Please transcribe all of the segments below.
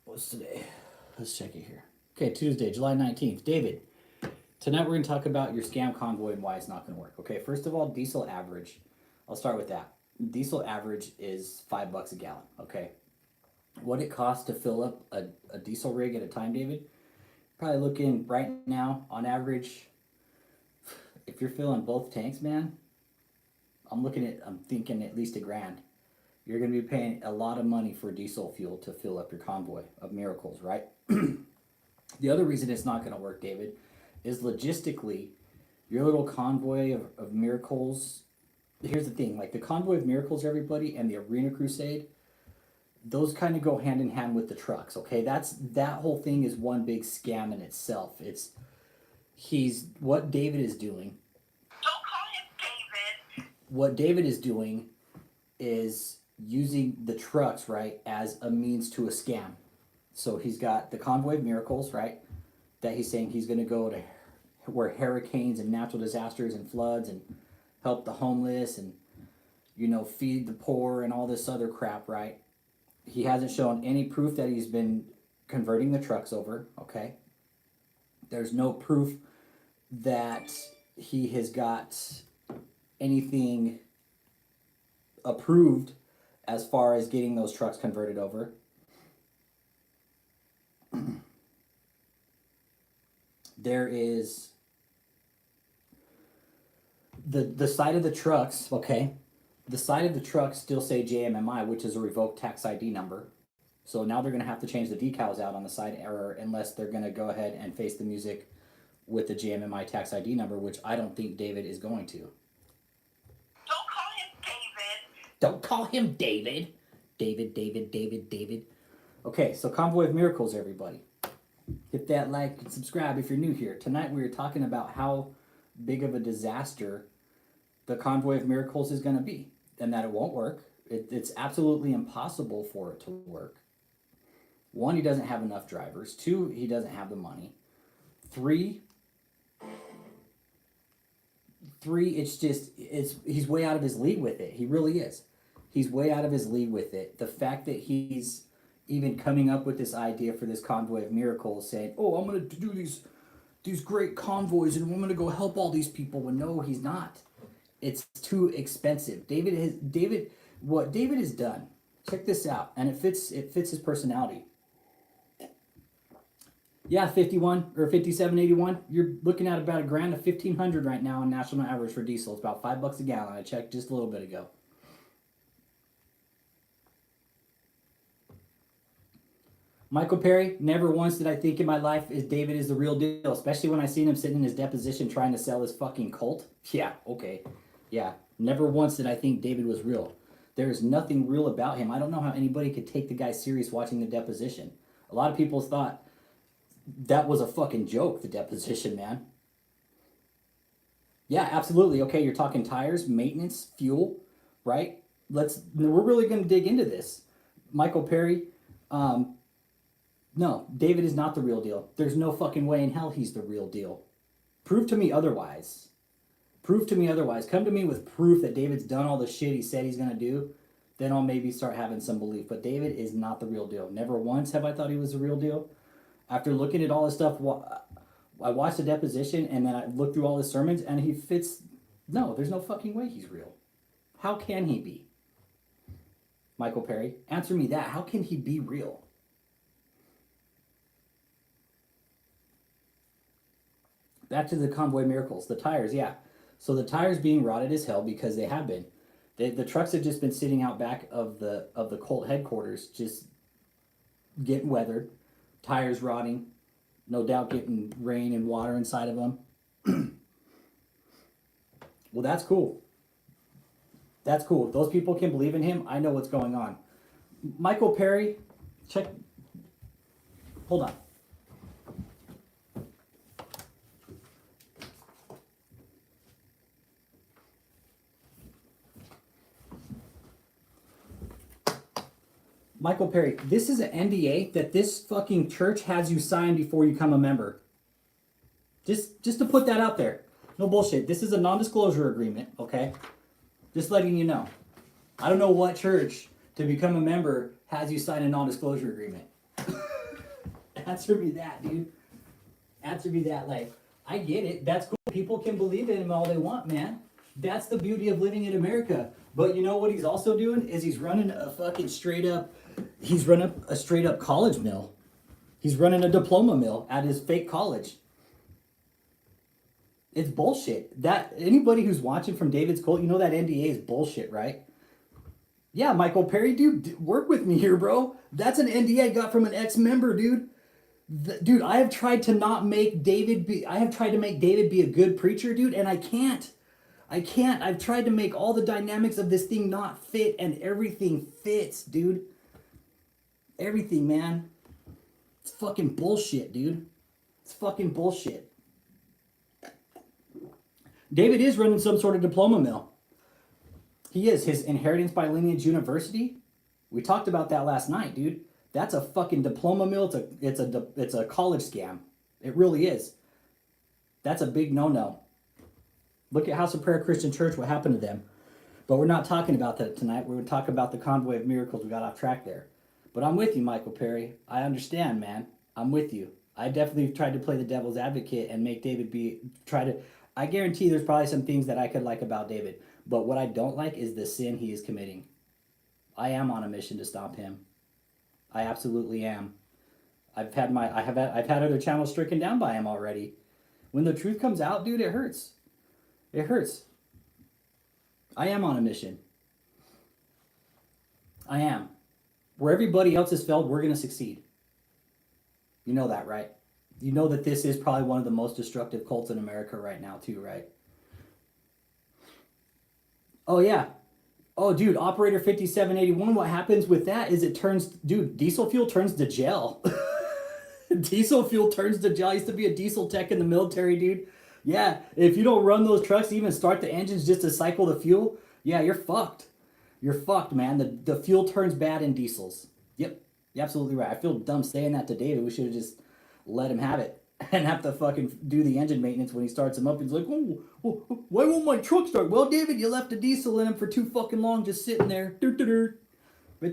What's today? Let's check it here. Okay, Tuesday, July 19th. David, tonight we're going to talk about your scam convoy and why it's not going to work. Okay, first of all, diesel average. I'll start with that. Diesel average is $5 a gallon. Okay, what it costs to fill up a diesel rig at a time, David? Probably looking right now on average. If you're filling both tanks, man, I'm thinking at least $1,000. You're going to be paying a lot of money for diesel fuel to fill up your convoy of miracles, right? The other reason it's not going to work, David, is logistically, your little convoy of miracles. Here's the thing, like the convoy of miracles, everybody, and the arena crusade, those kind of go hand in hand with the trucks, okay? That whole thing is one big scam in itself. He's what David is doing. Don't call him David. What David is doing is using the trucks, right, as a means to a scam. So he's got the convoy of miracles, right, that he's saying he's going to go to where hurricanes and natural disasters and floods and help the homeless and, feed the poor and all this other crap, right? He hasn't shown any proof that he's been converting the trucks over, okay? There's no proof that he has got anything approved as far as getting those trucks converted over. There is the side of the trucks, okay? The side of the trucks still say JMMI, which is a revoked tax ID number. So now they're going to have to change the decals out on the side error unless they're going to go ahead and face the music with the JMMI tax ID number, which I don't think David is going to. Don't call him David. David. Okay, so Convoy of Miracles, everybody. Hit that like and subscribe if you're new here. Tonight we are talking about how big of a disaster the Convoy of Miracles is going to be, and that it won't work. It's absolutely impossible for it to work. One, he doesn't have enough drivers. Two, he doesn't have the money. Three, he's way out of his league with it. He really is. He's way out of his league with it. The fact that he's even coming up with this idea for this Convoy of Miracles, saying, "Oh, I'm going to do these great convoys and I'm going to go help all these people." When no, he's not. It's too expensive. What David has done. Check this out, and it fits his personality. Yeah, 51 or 57.81. You're looking at about $1,000 to $1,500 right now on national average for diesel. It's about $5 a gallon. I checked just a little bit ago. Michael Perry, never once did I think in my life David is the real deal, especially when I seen him sitting in his deposition trying to sell his fucking cult. Yeah, okay. Yeah, never once did I think David was real. There is nothing real about him. I don't know how anybody could take the guy serious watching the deposition. A lot of people thought that was a fucking joke, the deposition, man. Yeah, absolutely. Okay, you're talking tires, maintenance, fuel, right? We're really going to dig into this. Michael Perry, no, David is not the real deal. There's no fucking way in hell he's the real deal. Prove to me otherwise. Come to me with proof that David's done all the shit he said he's going to do. Then I'll maybe start having some belief. But David is not the real deal. Never once have I thought he was the real deal. After looking at all this stuff, I watched the deposition and then I looked through all his sermons and he fits. No, there's no fucking way he's real. How can he be? Michael Perry, answer me that. How can he be real? Back to the Convoy Miracles. The tires, yeah. So the tires being rotted as hell because they have been. The trucks have just been sitting out back of the cult headquarters, just getting weathered. Tires rotting. No doubt getting rain and water inside of them. Well, that's cool. That's cool. If those people can believe in him, I know what's going on. Michael Perry, check. Hold on. Michael Perry, this is an NDA that this fucking church has you sign before you become a member. Just to put that out there. No bullshit. This is a non-disclosure agreement, okay? Just letting you know. I don't know what church to become a member has you sign a non-disclosure agreement? Answer me that, dude. Answer me that. Like, I get it. That's cool. People can believe in him all they want, man. That's the beauty of living in America. But you know what he's also doing is he's running a fucking straight up college mill. He's running a diploma mill at his fake college. It's bullshit. That anybody who's watching from David's cult, you know that NDA is bullshit, right? Yeah, Michael Perry, dude, work with me here, bro. That's an NDA I got from an ex-member, dude. Dude, I have tried to make David be a good preacher, dude, and I can't. I've tried to make all the dynamics of this thing not fit, and everything fits, dude. Everything, man. It's fucking bullshit, dude. It's fucking bullshit. David is running some sort of diploma mill. He is. His Inheritance by Lineage University. We talked about that last night, dude. That's a fucking diploma mill. It's a college scam. It really is. That's a big no-no. Look at House of Prayer Christian Church, what happened to them. But we're not talking about that tonight. We're going to talk about the Convoy of Miracles. We got off track there. But I'm with you, Michael Perry. I understand, man. I'm with you. I definitely tried to play the devil's advocate and make David I guarantee there's probably some things that I could like about David. But what I don't like is the sin he is committing. I am on a mission to stop him. I absolutely am. I've had other channels stricken down by him already. When the truth comes out, dude, it hurts. It hurts. I am on a mission. I am. Where everybody else has failed, we're going to succeed. You know that, right? You know that this is probably one of the most destructive cults in America right now, too, right? Oh, yeah. Oh, dude, Operator 5781, what happens with that is diesel fuel turns to gel. Diesel fuel turns to gel. I used to be a diesel tech in the military, dude. Yeah, if you don't run those trucks, even start the engines just to cycle the fuel, yeah, you're fucked. You're fucked, man. The fuel turns bad in diesels. Yep, you're absolutely right. I feel dumb saying that to David. We should have just let him have it and have to fucking do the engine maintenance when he starts them up. He's like, oh, why won't my truck start? Well, David, you left a diesel in him for too fucking long just sitting there. Bet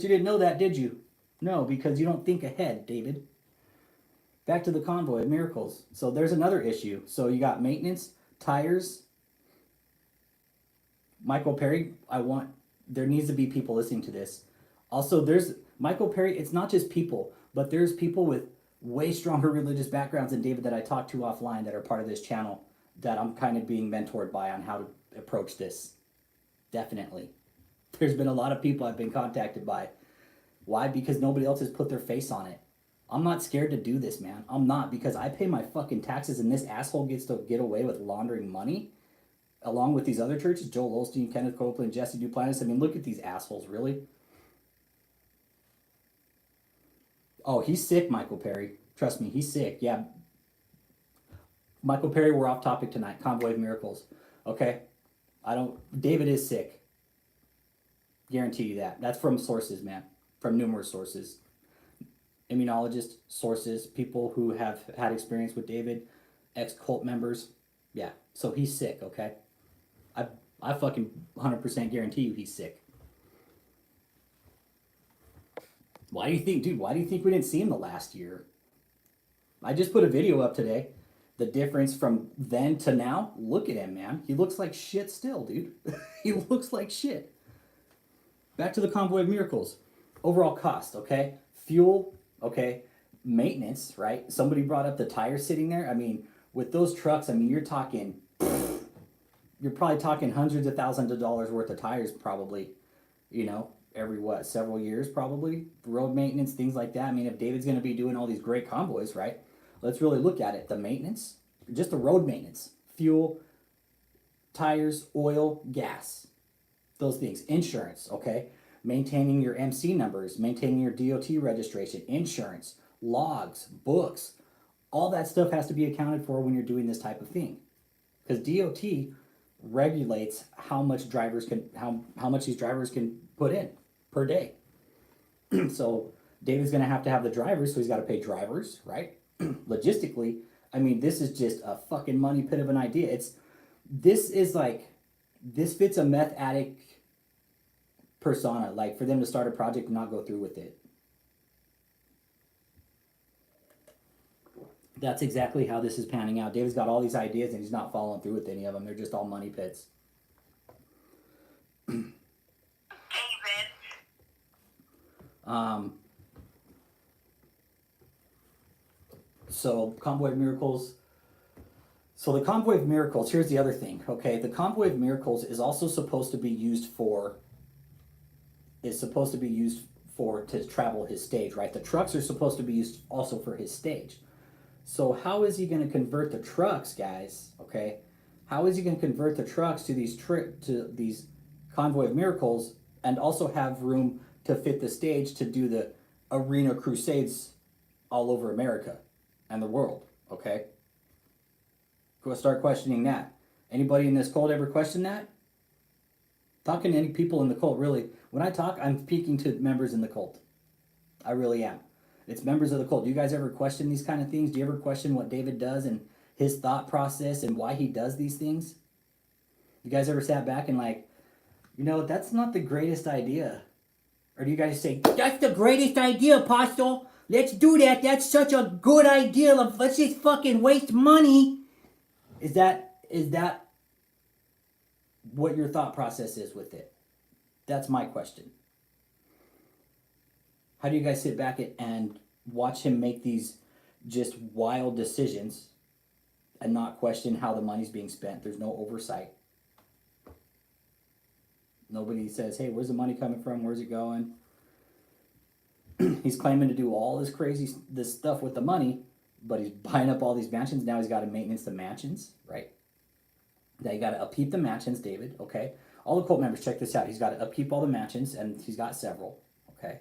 you didn't know that, did you? No, because you don't think ahead, David. Back to the Convoy of Miracles. So there's another issue. So you got maintenance, tires. Michael Perry, there needs to be people listening to this. Also, there's Michael Perry, it's not just people, but there's people with way stronger religious backgrounds than David that I talked to offline that are part of this channel that I'm kind of being mentored by on how to approach this. Definitely. There's been a lot of people I've been contacted by. Why? Because nobody else has put their face on it. I'm not scared to do this, man. I'm not, because I pay my fucking taxes and this asshole gets to get away with laundering money along with these other churches, Joel Osteen, Kenneth Copeland, Jesse Duplantis. I mean, look at these assholes, really? Oh, he's sick, Michael Perry. Trust me, he's sick. Yeah. Michael Perry, we're off topic tonight. Convoy of Miracles. Okay? David is sick. Guarantee you that. That's from sources, man. From numerous sources. Immunologists, sources, people who have had experience with David, ex-cult members. Yeah, so he's sick, okay? I fucking 100% guarantee you he's sick. Why do you think we didn't see him the last year? I just put a video up today. The difference from then to now, look at him, man. He looks like shit still, dude. He looks like shit. Back to the Convoy of Miracles. Overall cost, okay? Fuel, okay? Maintenance, right? Somebody brought up the tires sitting there. I mean, with those trucks, I mean, you're probably talking hundreds of thousands of dollars worth of tires probably, every several years probably. Road maintenance, things like that. I mean, if David's going to be doing all these great convoys, right? Let's really look at it. The maintenance, just the road maintenance, fuel, tires, oil, gas, those things. Insurance, okay? Maintaining your MC numbers, maintaining your DOT registration, insurance, logs, books, all that stuff has to be accounted for when you're doing this type of thing. Because DOT regulates how much these drivers can put in per day. So David's going to have the drivers, so he's got to pay drivers, right? Logistically, I mean, this is just a fucking money pit of an idea. This fits a meth addict persona, like for them to start a project and not go through with it. That's exactly how this is panning out. David's got all these ideas and he's not following through with any of them. They're just all money pits. David. So Convoy of Miracles. So the Convoy of Miracles, here's the other thing, okay? The Convoy of Miracles is also supposed to be used for to travel his stage, right? The trucks are supposed to be used also for his stage. So how is he going to convert the trucks, guys? Okay? How is he going to convert the trucks to these Convoy of Miracles and also have room to fit the stage to do the arena crusades all over America and the world, okay? Go start questioning that. Anybody in this cult ever question that? Talking to any people in the cult, really. When I talk, I'm speaking to members in the cult. I really am. It's members of the cult. Do you guys ever question these kind of things? Do you ever question what David does and his thought process and why he does these things? You guys ever sat back and like, you know, that's not the greatest idea? Or do you guys say, that's the greatest idea, Apostle. Let's do that. That's such a good idea. Let's just fucking waste money. Is that what your thought process is with it? That's my question. How do you guys sit back and watch him make these just wild decisions and not question how the money's being spent? There's no oversight. Nobody says, hey, where's the money coming from? Where's it going? He's claiming to do all this stuff with the money, but he's buying up all these mansions. Now he's got to maintenance the mansions, right? Now you got to upkeep the mansions, David, okay? All the cult members, check this out. He's got to upkeep all the mansions, and he's got several, okay?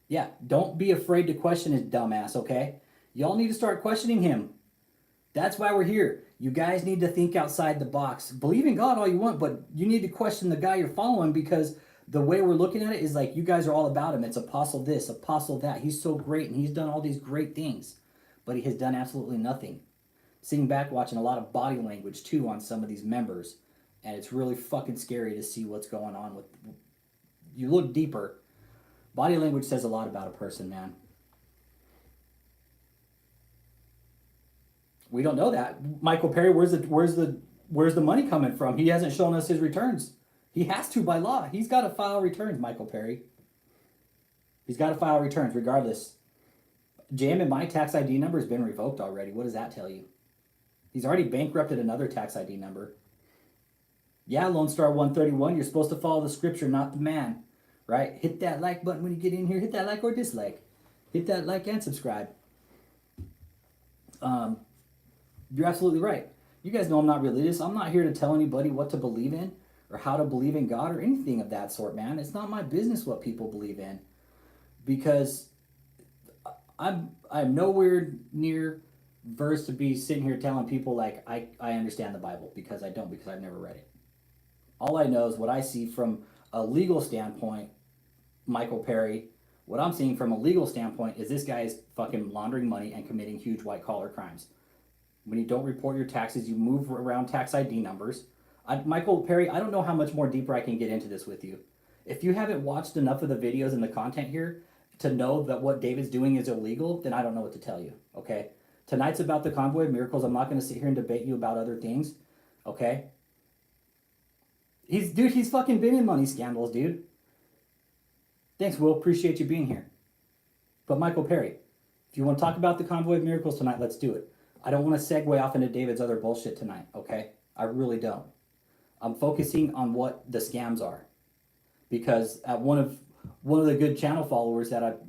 Yeah, don't be afraid to question his dumbass, okay? Y'all need to start questioning him. That's why we're here. You guys need to think outside the box. Believe in God all you want, but you need to question the guy you're following, because the way we're looking at it is like you guys are all about him. It's apostle this, apostle that. He's so great, and he's done all these great things, but he has done absolutely nothing. Sitting back watching a lot of body language, too, on some of these members, and it's really fucking scary to see what's going on with... You look deeper. Body language says a lot about a person, man. We don't know that. Michael Perry, where's the money coming from? He hasn't shown us his returns. He has to by law. He's got to file returns, Michael Perry. He's got to file returns regardless. JMMI tax ID number has been revoked already. What does that tell you? He's already bankrupted another tax ID number. Yeah, Lone Star 131, you're supposed to follow the scripture, not the man. Right? Hit that like button when you get in here. Hit that like or dislike. Hit that like and subscribe. You're absolutely right. You guys know I'm not religious. I'm not here to tell anybody what to believe in or how to believe in God or anything of that sort, man. It's not my business what people believe in, because I'm nowhere near versed to be sitting here telling people like I understand the Bible, because I don't, because I've never read it. All I know is what I see from a legal standpoint. Michael Perry, what I'm seeing from a legal standpoint is this guy is fucking laundering money and committing huge white collar crimes. When you don't report your taxes, you move around tax ID numbers. Michael Perry, I don't know how much more deeper I can get into this with you. If you haven't watched enough of the videos and the content here to know that what David's doing is illegal, then I don't know what to tell you, okay? Tonight's about the Convoy of Miracles. I'm not going to sit here and debate you about other things, okay? He's fucking been in money scandals, dude. Thanks, Will. Appreciate you being here. But Michael Perry, if you want to talk about the Convoy of Miracles tonight, let's do it. I don't want to segue off into David's other bullshit tonight, okay? I really don't. I'm focusing on what the scams are, because one of the good channel followers that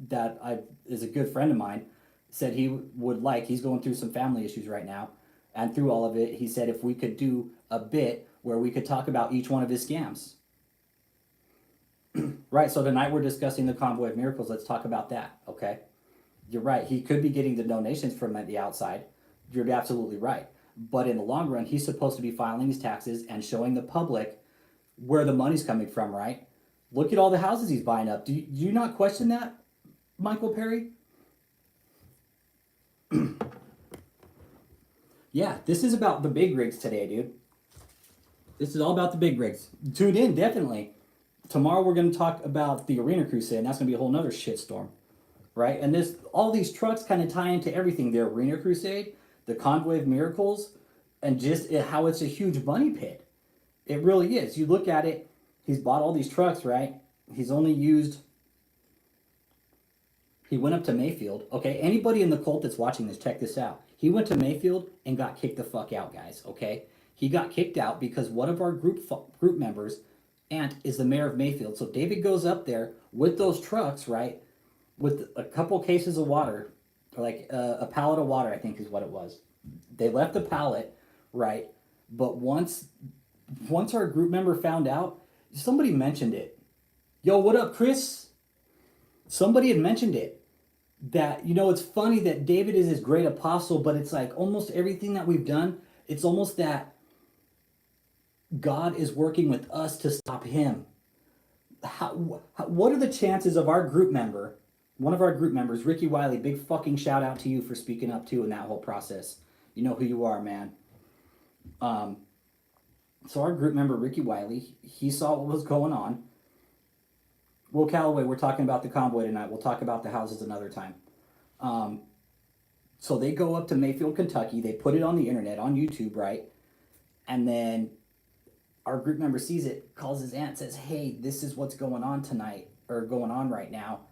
is a good friend of mine said he would like. He's going through some family issues right now, and through all of it, he said if we could do a bit where we could talk about each one of his scams. Right, so tonight we're discussing the Convoy of Miracles. Let's talk about that, okay? You're right. He could be getting the donations from the outside. You're absolutely right. But in the long run, he's supposed to be filing his taxes and showing the public where the money's coming from, right? Look at all the houses he's buying up. Do you not question that, Michael Perry? Yeah, this is about the big rigs today, dude. This is all about the big rigs. Tune in, definitely. Tomorrow we're going to talk about the Arena Crusade, and that's going to be a whole nother shitstorm. right? And all these trucks kind of tie into everything. The Arena Crusade, the Convoy of Miracles, and just how it's a huge money pit. It really is. You look at it, he's bought all these trucks, right? He's only used, he went up to Mayfield. Okay, anybody in the cult that's watching this, check this out. He went to Mayfield and got kicked the fuck out, guys, okay? He got kicked out because one of our group members, Ant, is the mayor of Mayfield. So David goes up there with those trucks, right? With a couple cases of water, like a pallet of water, I think is what it was. They left the pallet, right? But once our group member found out, somebody mentioned it. Yo, what up, Chris? Somebody had mentioned it. That, it's funny that David is this great apostle, but it's like almost everything that we've done, it's almost that God is working with us to stop him. What are the chances of our group member, one of our group members, Ricky Wiley, big fucking shout out to you for speaking up too in that whole process. You know who you are, man. So our group member, Ricky Wiley, he saw what was going on. Will Calloway, we're talking about the convoy tonight. We'll talk about the houses another time. So they go up to Mayfield, Kentucky. They put it on the internet, on YouTube, right? And then our group member sees it, calls his aunt, says, hey, this is what's going on tonight, or going on right now.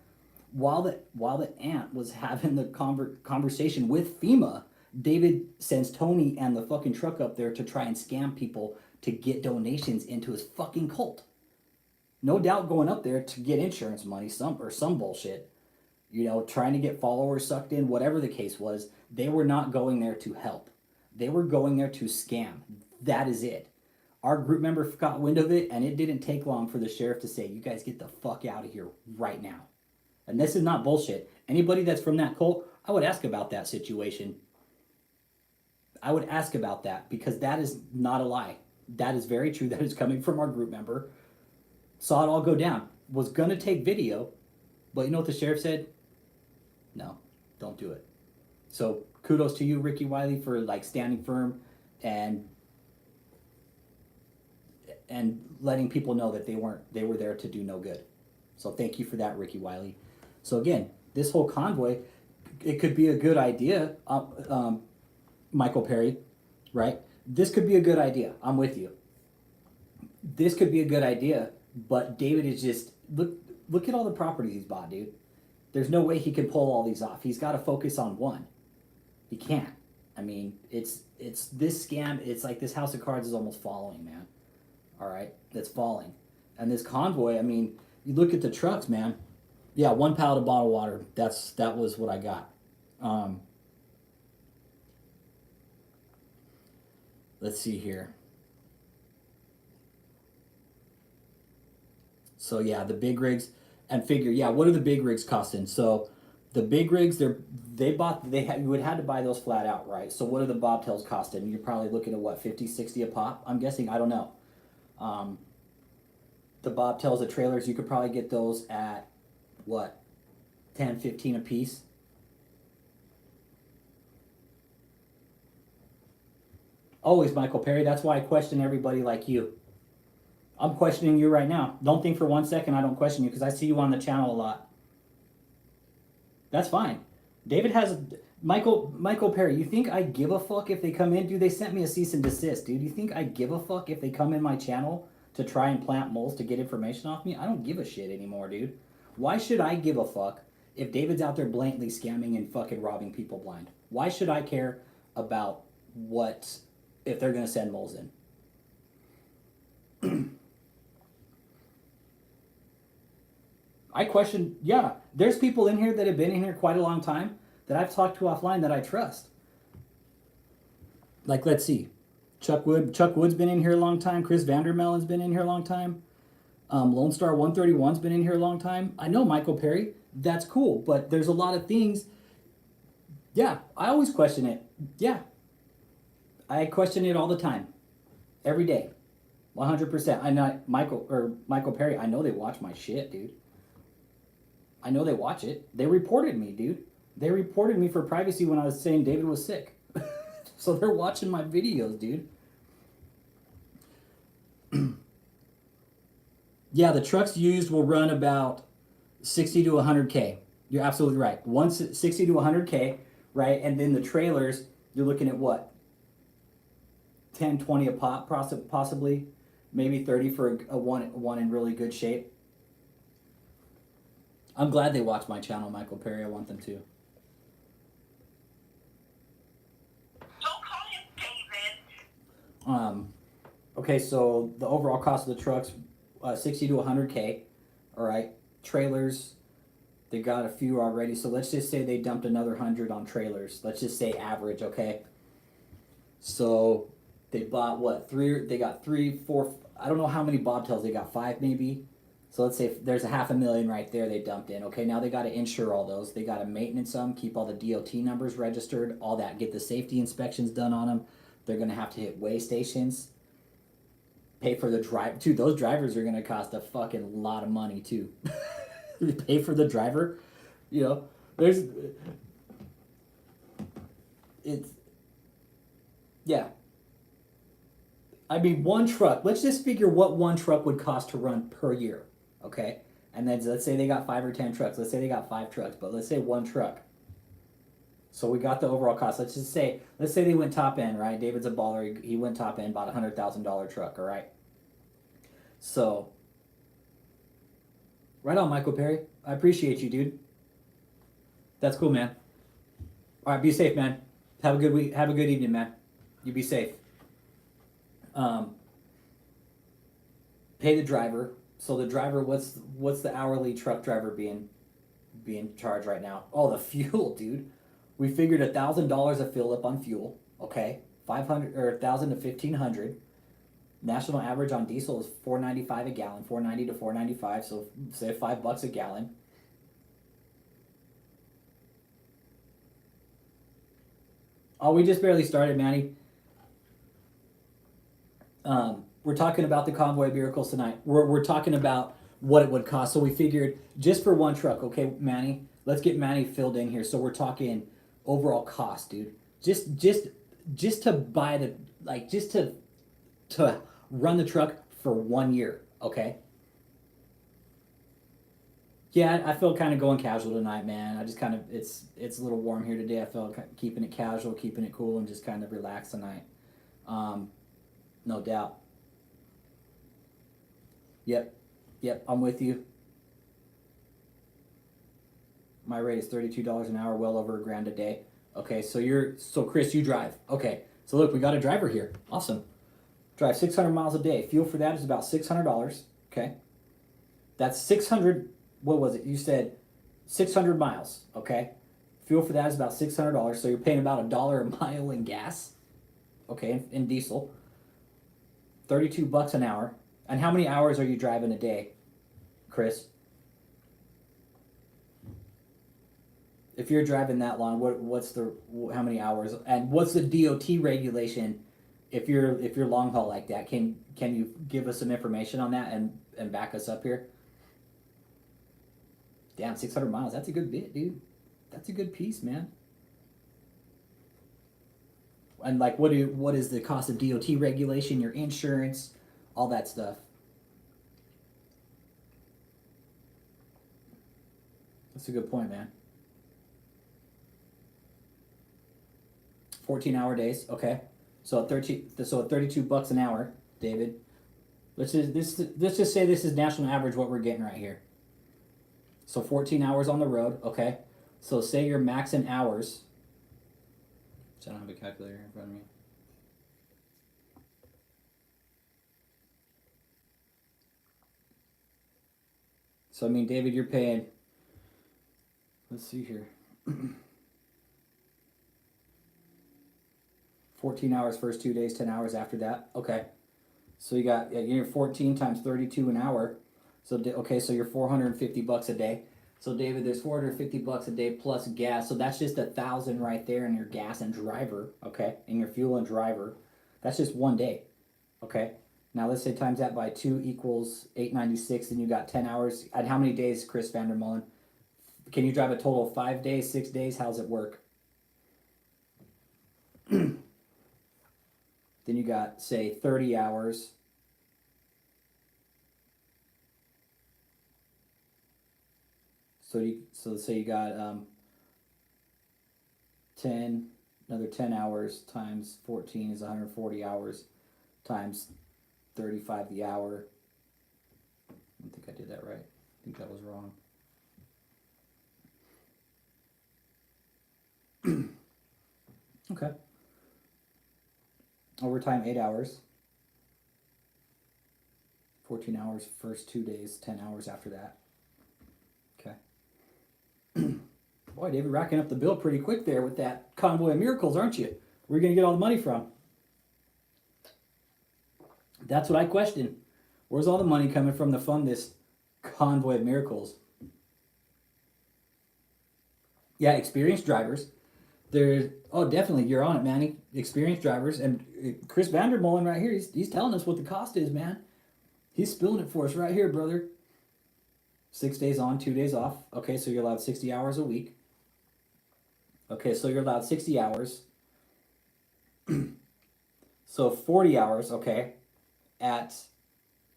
While the aunt was having the conversation with FEMA, David sends Tony and the fucking truck up there to try and scam people to get donations into his fucking cult. No doubt going up there to get insurance money, some bullshit. Trying to get followers sucked in, whatever the case was. They were not going there to help. They were going there to scam. That is it. Our group member got wind of it, and it didn't take long for the sheriff to say, you guys get the fuck out of here right now. And this is not bullshit. Anybody that's from that cult, I would ask about that situation. I would ask about that, because that is not a lie. That is very true. That is coming from our group member. Saw it all go down. Was going to take video, but you know what the sheriff said? No, don't do it. So kudos to you, Ricky Wiley, for standing firm and letting people know that they were there to do no good. So thank you for that, Ricky Wiley. So again, this whole convoy, it could be a good idea, Michael Perry, right? This could be a good idea. I'm with you. This could be a good idea, but David is just, look at all the properties he's bought, dude. There's no way he can pull all these off. He's got to focus on one. He can't. I mean, it's this scam. It's like this house of cards is almost falling, man. All right, it's falling. And this convoy, I mean, you look at the trucks, man. Yeah, 1 pallet of bottled water. That was what I got. Let's see here. So yeah, the big rigs, and figure, yeah, what are the big rigs costing? So the big rigs, you would have to buy those flat out, right? So what are the bobtails costing? You're probably looking at what, 50, 60 a pop? I'm guessing, I don't know. The bobtails, the trailers, you could probably get those at what, 10, 15 a piece? Always, Michael Perry. That's why I question everybody like you. I'm questioning you right now. Don't think for 1 second I don't question you, because I see you on the channel a lot. That's fine. David has... Michael Perry, you think I give a fuck if they come in? Dude, they sent me a cease and desist, dude. You think I give a fuck if they come in my channel to try and plant moles to get information off me? I don't give a shit anymore, dude. Why should I give a fuck if David's out there blatantly scamming and fucking robbing people blind? Why should I care about if they're going to send moles in? I question, yeah, there's people in here that have been in here quite a long time that I've talked to offline that I trust. Like, let's see. Chuck Wood's been in here a long time. Chris Vandermelon's been in here a long time. Lone Star 131's been in here a long time. I know Michael Perry. That's cool. But there's a lot of things. Yeah, I always question it. Yeah. I question it all the time. Every day. 100%. I know Michael Perry, I know they watch my shit, dude. I know they watch it. They reported me, dude. They reported me for privacy when I was saying David was sick. So they're watching my videos, dude. Yeah, the trucks used will run about 60 to 100K. You're absolutely right. 60 to 100K, right? And then the trailers, you're looking at what? 10, 20 a pop, possibly. Maybe 30 for a one in really good shape. I'm glad they watch my channel, Michael Perry. I want them to. Don't call him David. Okay, so the overall cost of the trucks, 60 to 100K. All right, trailers, they got a few already. So let's just say they dumped another 100 on trailers. Let's just say average, okay? So they bought what? They got 3, 4. I don't know how many bobtails they got. 5 maybe. So let's say there's $500,000 right there they dumped in. Okay, now they got to insure all those. They got to maintenance them, keep all the DOT numbers registered, all that. Get the safety inspections done on them. They're gonna have to hit weigh stations. Pay for the drive. Dude, those drivers are gonna cost a fucking lot of money too. Pay for the driver. You know, yeah. I mean, one truck. Let's just figure what one truck would cost to run per year, okay? And then let's say they got 5 or 10 trucks. Let's say they got 5 trucks, but let's say one truck. So we got the overall cost. Let's say they went top end, right? David's a baller. He went top end, bought $100,000 truck, all right? So, right on, Michael Perry. I appreciate you, dude. That's cool, man. All right, be safe, man. Have a good week. Have a good evening, man. You be safe. Pay the driver. So the driver, what's the hourly truck driver being charged right now? Oh, the fuel, dude. We figured $1,000 a fill up on fuel. Okay, 500 or 1,000 to 1,500. National average on diesel is $4.95 a gallon, $4.90 to $4.95. So say $5 a gallon. Oh, we just barely started, Manny. We're talking about the Convoy vehicles tonight. We're talking about what it would cost. So we figured just for one truck, okay, Manny. Let's get Manny filled in here. So we're talking overall cost, dude. Just to buy the just to run the truck for 1 year, okay? Yeah, I feel kind of going casual tonight, man. I just kind of it's a little warm here today. I felt keeping it casual, keeping it cool, and just kind of relaxed tonight. No doubt. Yep, I'm with you. My rate is $32 an hour, well over $1,000 a day. Okay, so Chris, you drive. Okay, so look, we got a driver here. Awesome. Drive 600 miles a day. Fuel for that is about $600. Okay, that's 600. What was it? You said 600 miles. Okay, fuel for that is about $600. So you're paying about $1 a mile in gas. Okay, in diesel. $32 an hour. And how many hours are you driving a day, Chris? If you're driving that long, how many hours, and what's the DOT regulation if you're long haul like that? Can you give us some information on that and back us up here? Damn, 600 miles. That's a good bit, dude. That's a good piece, man. And what is the cost of DOT regulation, your insurance, all that stuff? That's a good point, man. 14-hour days, okay. So at $32 an hour, David. Let's just say this is national average what we're getting right here. So 14 hours on the road, okay. So say your max in hours. So I don't have a calculator in front of me. So I mean, David, you're paying. Let's see here. 14 hours first 2 days, 10 hours after that. Okay. So you got you're 14 times 32 an hour. So okay, so you're $450 a day. So David, there's $450 a day plus gas. So that's just 1,000 right there in your gas and driver. Okay, in your fuel and driver. That's just 1 day. Okay. Now let's say times that by 2 equals 896, and you got 10 hours. And how many days, Chris Vandermolen? Can you drive a total of 5 days, 6 days? How's it work? Then you got, say, 30 hours. So say you got 10, another 10 hours times 14 is 140 hours times 35 the hour. I don't think I did that right. I think that was wrong. Okay. Overtime 8 hours. 14 hours first 2 days, 10 hours after that. Okay. Boy, David, racking up the bill pretty quick there with that Convoy of Miracles, aren't you? Where are you going to get all the money from? That's what I question. Where's all the money coming from to fund this Convoy of Miracles? Yeah, experienced drivers. Definitely, you're on it, Manny. Experienced drivers. And Chris Vandermolen right here, he's telling us what the cost is, man. He's spilling it for us right here, brother. 6 days on, 2 days off. Okay, so you're allowed 60 hours a week. Okay, so you're allowed 60 hours. So 40 hours, okay, at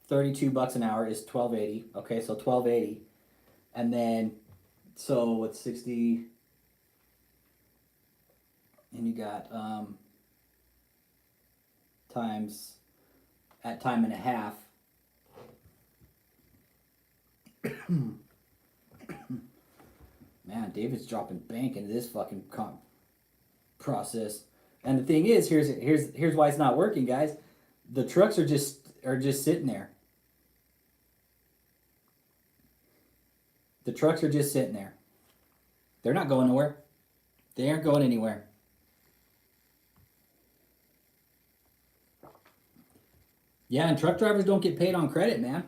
$32 an hour is $12.80. Okay, so $12.80. And then, so what's 60? And you got times at time and a half. Man, David's dropping bank into this fucking process. And the thing is, here's why it's not working, guys. The trucks are just sitting there. The trucks are just sitting there. They're not going nowhere. They aren't going anywhere. Yeah, and truck drivers don't get paid on credit, man.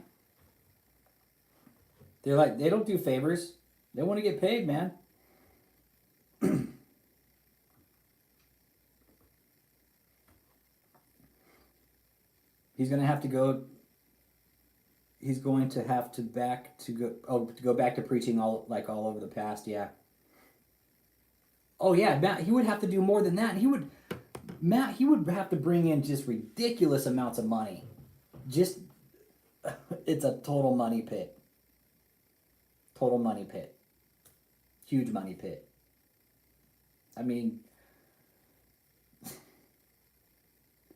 They're like, they don't do favors. They want to get paid, man. He's going to have to go. He's going to have to go back to preaching all over the past, yeah. Oh yeah, Matt, he would have to do more than that. He would have to bring in just ridiculous amounts of money. Just it's a total money pit. Total money pit. Huge money pit. I mean,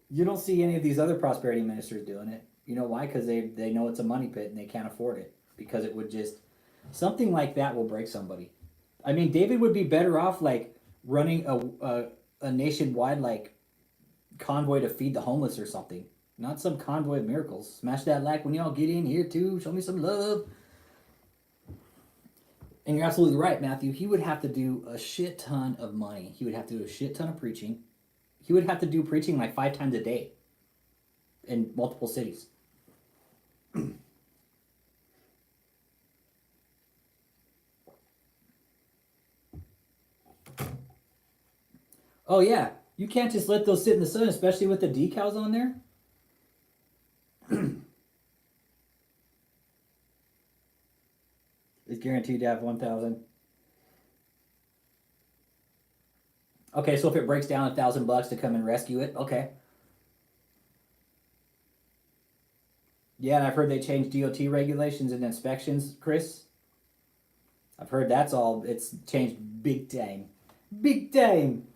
you don't see any of these other prosperity ministers doing it. You know why? Because they know it's a money pit and they can't afford it. Because it would just... Something like that will break somebody. I mean, David would be better off, like, running a nationwide, like, convoy to feed the homeless or something. Not some convoy of miracles. Smash that like when y'all get in here, too. Show me some love. And you're absolutely right, Matthew. He would have to do a shit ton of money. He would have to do a shit ton of preaching. He would have to do preaching like 5 times a day in multiple cities. Oh, yeah. You can't just let those sit in the sun, especially with the decals on there. It's guaranteed to have 1,000. Okay, so if it breaks down $1,000 to come and rescue it, okay. Yeah, and I've heard they changed DOT regulations and inspections, Chris. I've heard it's changed big time. Big time!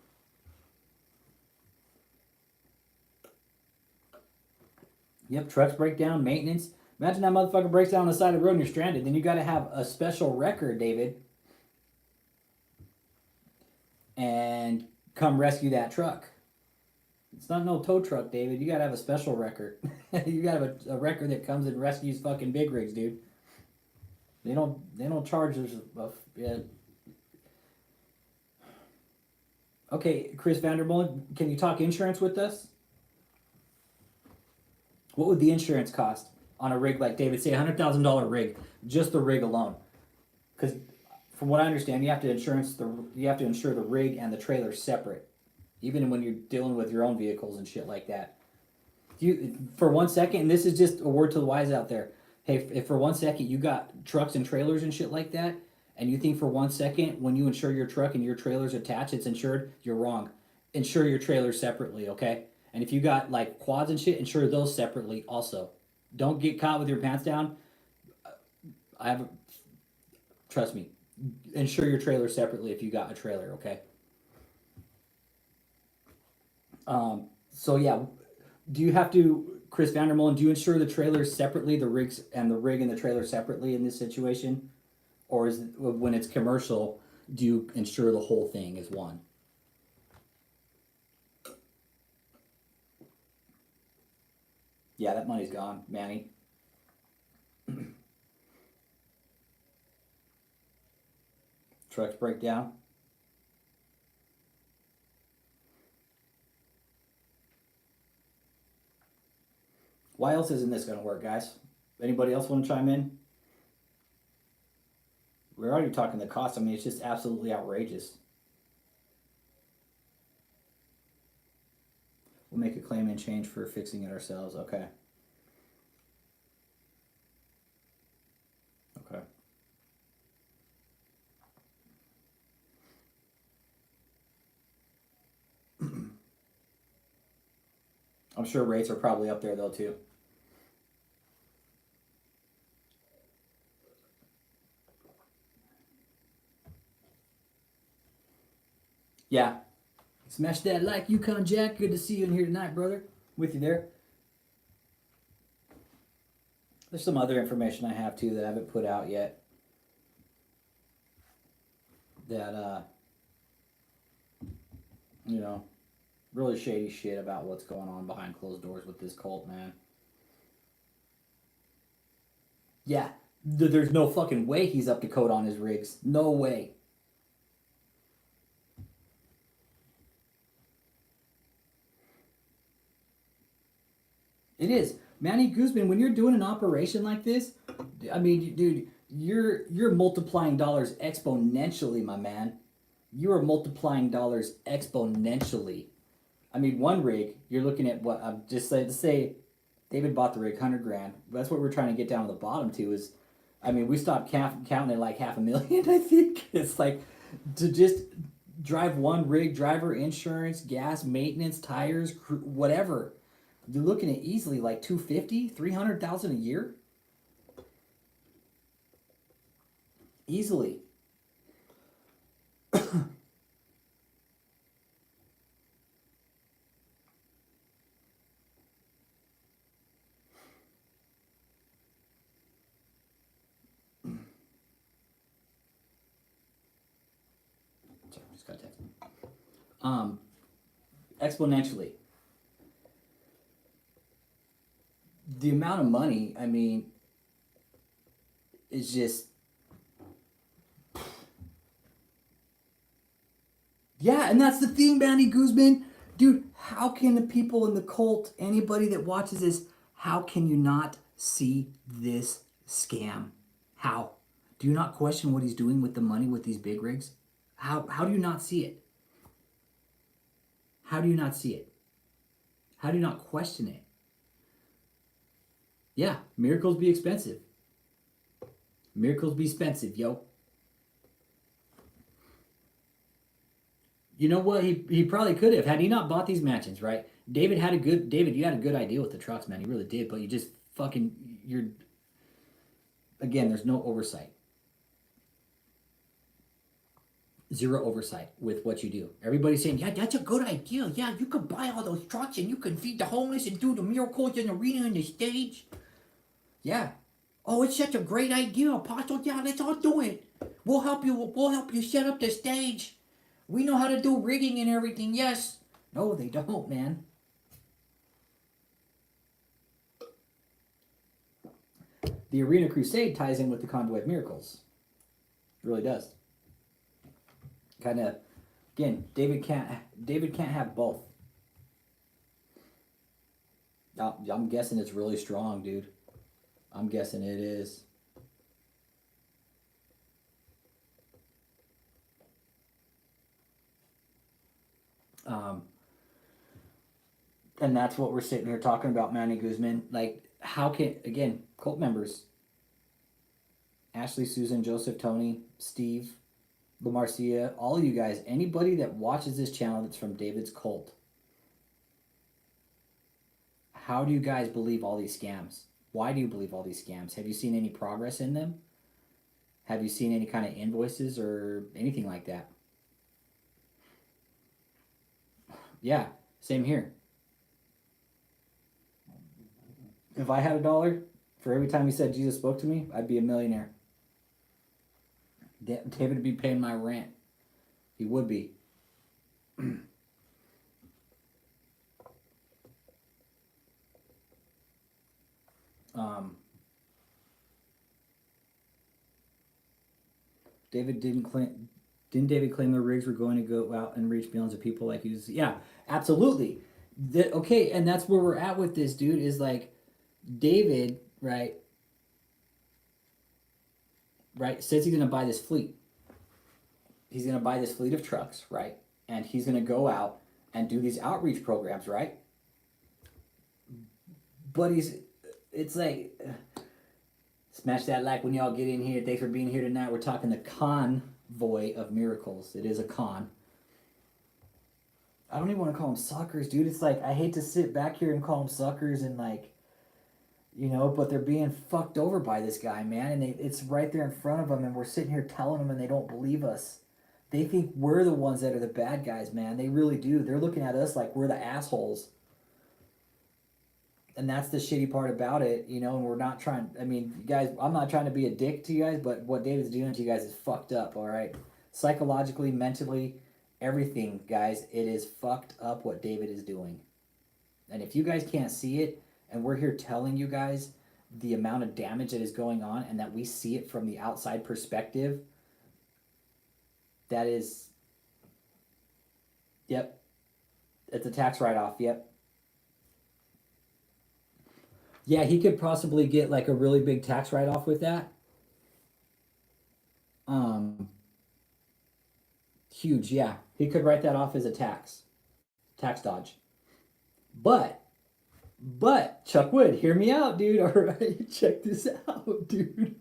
Yep, trucks break down, maintenance. Imagine that motherfucker breaks down on the side of the road and you're stranded. Then you got to have a special wrecker, David, and come rescue that truck. It's not no tow truck, David. You got to have a special wrecker. You got to have a wrecker that comes and rescues fucking big rigs, dude. They don't charge us. Yeah. Okay, Chris Vandermolen, can you talk insurance with us? What would the insurance cost on a rig like David? Say $100,000 rig, just the rig alone. Because from what I understand, you have to insure the rig and the trailer separate, even when you're dealing with your own vehicles and shit like that. For 1 second, and this is just a word to the wise out there. Hey, if for 1 second you got trucks and trailers and shit like that, and you think for 1 second when you insure your truck and your trailer's attached, it's insured, you're wrong. Insure your trailers separately, okay? And if you got like quads and shit, insure those separately also. Don't get caught with your pants down. Trust me, insure your trailer separately if you got a trailer, okay? So yeah, do you have to, Chris Vandermolen, do you insure the trailers separately, the rigs and the rig and the trailer separately in this situation? Or is it, when it's commercial, do you insure the whole thing as one? Yeah, that money's gone, Manny. Trucks break down. Why else isn't this going to work, guys? Anybody else want to chime in? We're already talking the cost. I mean, it's just absolutely outrageous. We'll make a claim and change for fixing it ourselves. Okay. Okay. I'm sure rates are probably up there though too. Yeah. Smash that like, Yukon Jack. Good to see you in here tonight, brother. With you there. There's some other information I have too that I haven't put out yet. That you know, really shady shit about what's going on behind closed doors with this cult, man. Yeah, there's no fucking way he's up to code on his rigs. No way. It is. Manny Guzman, when you're doing an operation like this, I mean, dude, you're multiplying dollars exponentially, my man. You are multiplying dollars exponentially. I mean, one rig, you're looking at what I'm just saying. Let's say David bought the rig, 100 grand. That's what we're trying to get down to the bottom to. Is, I mean, we stopped counting at like $500,000. I think it's like to just drive one rig, driver insurance, gas, maintenance, tires, whatever. You're looking at easily like 250, 300,000 a year. Easily. Sorry, I just got a text. Exponentially. The amount of money, I mean, is just. Yeah, and that's the thing, Manny Guzman. Dude, how can the people in the cult, anybody that watches this, how can you not see this scam? How? Do you not question what he's doing with the money with these big rigs? How do you not see it? How do you not see it? How do you not question it? Yeah, miracles be expensive. Miracles be expensive, yo. You know what? He probably could have had he not bought these mansions, right? David, you had a good idea with the trucks, man. You really did, but you just fucking you're again, there's no oversight. Zero oversight with what you do. Everybody's saying, yeah, that's a good idea. Yeah, you could buy all those trucks and you can feed the homeless and do the miracles in the arena and the stage. Yeah. Oh, it's such a great idea, Apostle. Yeah, let's all do it. We'll help you. We'll help you set up the stage. We know how to do rigging and everything. Yes. No, they don't, man. The Arena Crusade ties in with the Convoy of Miracles. It really does. Kind of, again, David can't have both. I'm guessing it's really strong, dude. I'm guessing it is. And that's what we're sitting here talking about, Manny Guzman. Like, how can, again, cult members, Ashley, Susan, Joseph, Tony, Steve, LaMarcia, all of you guys, anybody that watches this channel that's from David's cult, how do you guys believe all these scams? Why do you believe all these scams? Have you seen any progress in them? Have you seen any kind of invoices or anything like that? Yeah, same here. If I had $1 for every time he said Jesus spoke to me, I'd be a millionaire. David would be paying my rent. He would be. Didn't David claim the rigs were going to go out and reach millions of people like he was? Yeah, absolutely. Okay, and that's where we're at with this, dude, is like David, right, says he's going to buy this fleet. He's going to buy this fleet of trucks, right? And he's going to go out and do these outreach programs, right? But it's like, smash that like when y'all get in here. Thanks for being here tonight. We're talking the Convoy of Miracles. It is a con. I don't even want to call them suckers, dude. It's like, I hate to sit back here and call them suckers and like, you know, but they're being fucked over by this guy, man. And it's right there in front of them, and we're sitting here telling them, and they don't believe us. They think we're the ones that are the bad guys, man. They really do. They're looking at us like we're the assholes. And that's the shitty part about it, you know, and we're not trying, I mean, you guys, I'm not trying to be a dick to you guys, but what David's doing to you guys is fucked up, all right? Psychologically, mentally, everything, guys, it is fucked up what David is doing. And if you guys can't see it, and we're here telling you guys the amount of damage that is going on and that we see it from the outside perspective, that is, yep, it's a tax write-off, yep. Yeah, he could possibly get like a really big tax write-off with that. Huge, yeah. He could write that off as a tax dodge. But Chuck Wood, hear me out, dude. All right, check this out, dude.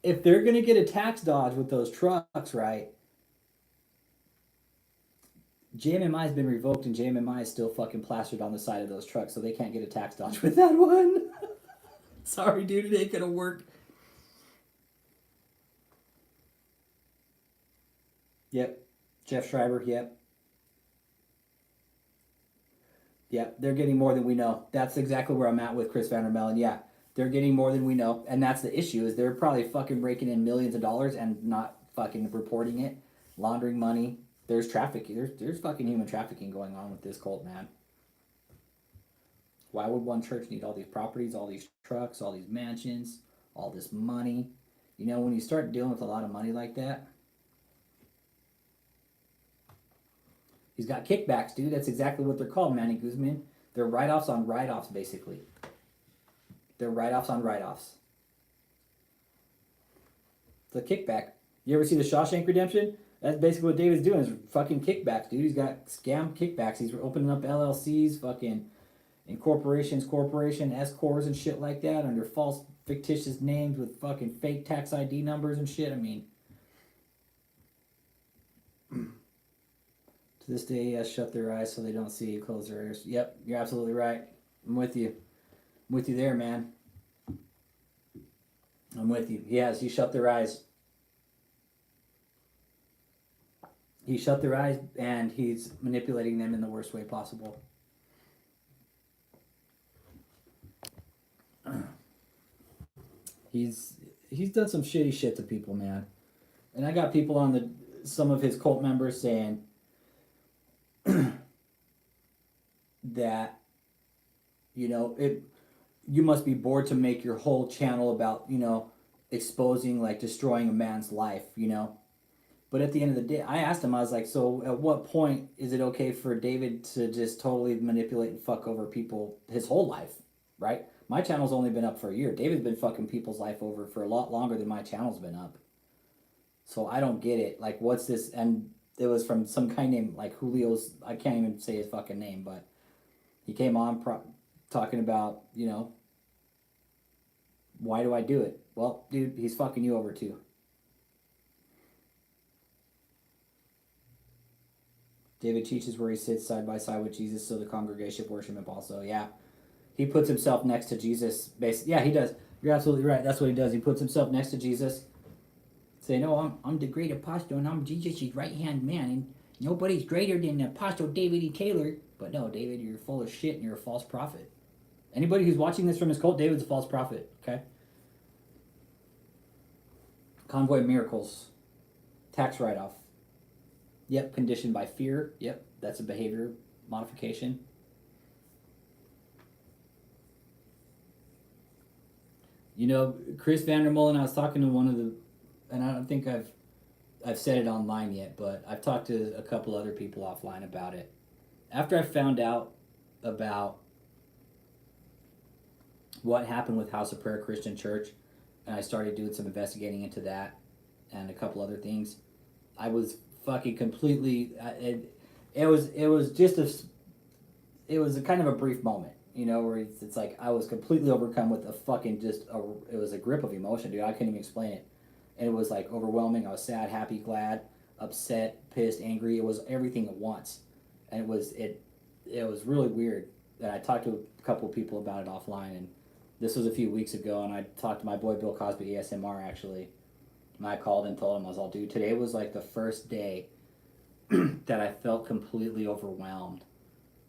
If they're gonna get a tax dodge with those trucks, right? JMMI has been revoked, and JMMI is still fucking plastered on the side of those trucks, so they can't get a tax dodge with that one. Sorry, dude, it ain't gonna work. Yep. Jeff Schreiber, yep. Yep, they're getting more than we know. That's exactly where I'm at with Chris Vandermellen. Yeah, they're getting more than we know, and that's the issue, is they're probably fucking raking in millions of dollars and not fucking reporting it, laundering money. There's trafficking. There's fucking human trafficking going on with this cult, man. Why would one church need all these properties, all these trucks, all these mansions, all this money? You know, when you start dealing with a lot of money like that, he's got kickbacks, dude. That's exactly what they're called, Manny Guzman. They're write-offs on write-offs, basically. They're write-offs on write-offs. It's a kickback. You ever see the Shawshank Redemption? That's basically what David's doing, is fucking kickbacks, dude. He's got scam kickbacks. He's opening up LLCs, fucking incorporations, corporation, S-corps and shit like that under false, fictitious names with fucking fake tax ID numbers and shit. I mean, to this day, yes, shut their eyes so they don't see you, close their ears. Yep, you're absolutely right. I'm with you. I'm with you there, man. I'm with you. He shut their eyes. He shut their eyes, and he's manipulating them in the worst way possible. He's done some shitty shit to people, man. And I got people on some of his cult members saying that, you know, you must be bored to make your whole channel about, you know, exposing, like, destroying a man's life, you know. But at the end of the day, I asked him, I was like, so at what point is it okay for David to just totally manipulate and fuck over people his whole life, right? My channel's only been up for a year. David's been fucking people's life over for a lot longer than my channel's been up. So I don't get it. Like, what's this? And it was from some guy named, like, Julio's, I can't even say his fucking name, but he came on talking about, you know, why do I do it? Well, dude, he's fucking you over too. David teaches where he sits side by side with Jesus so the congregation worship him also. Yeah. He puts himself next to Jesus. Yeah, he does. You're absolutely right. That's what he does. He puts himself next to Jesus. Say, no, I'm the great apostle and I'm Jesus' right hand man and nobody's greater than Apostle DavidETaylor. But no, David, you're full of shit and you're a false prophet. Anybody who's watching this from his cult, David's a false prophet, okay? Convoy miracles. Tax write-off. Yep, conditioned by fear. Yep, that's a behavior modification. You know, Chris Vandermolen, I was talking to one of the, and I don't think I've said it online yet, but I've talked to a couple other people offline about it. After I found out about what happened with House of Prayer Christian Church, and I started doing some investigating into that and a couple other things, I was fucking completely. It was just it was a kind of a brief moment, you know, where it's like I was completely overcome with a fucking it was a grip of emotion, dude. I couldn't even explain it, and it was like overwhelming. I was sad, happy, glad, upset, pissed, angry. It was everything at once, and it was really weird. And I talked to a couple of people about it offline, and this was a few weeks ago, and I talked to my boy Bill Cosby, ASMR, actually. And I called and told him, I was all, dude, today was like the first day that I felt completely overwhelmed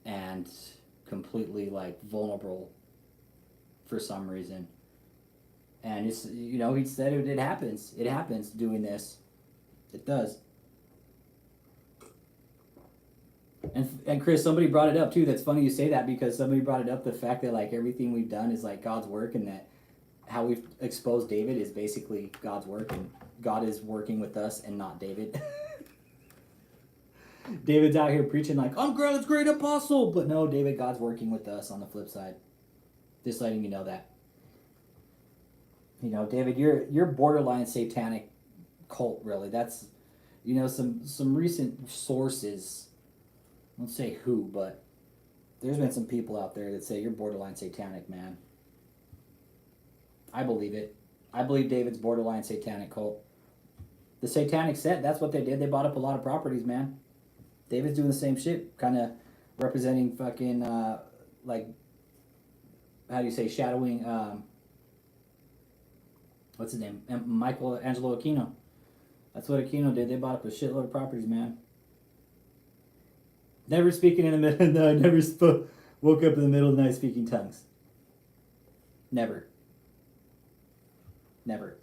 and completely like vulnerable for some reason. And it's, you know, he said it happens. It happens doing this. It does. And Chris, somebody brought it up too. That's funny you say that because somebody brought it up, the fact that like everything we've done is like God's work, and that how we've exposed David is basically God's work, and God is working with us and not David. David's out here preaching like, I'm God's great apostle, but no, David, God's working with us on the flip side. Just letting you know that. You know, David, you're borderline satanic cult, really. That's, you know, some recent sources, I won't say who, but there's been some people out there that say you're borderline satanic, man. I believe it. I believe David's borderline satanic cult. The satanic set, that's what they did. They bought up a lot of properties, man. David's doing the same shit, kind of representing fucking, like, how do you say, shadowing, what's his name? Angelo Aquino. That's what Aquino did. They bought up a shitload of properties, man. Never speaking in the middle, no, I never woke up in the middle of the night speaking tongues. Never. Never.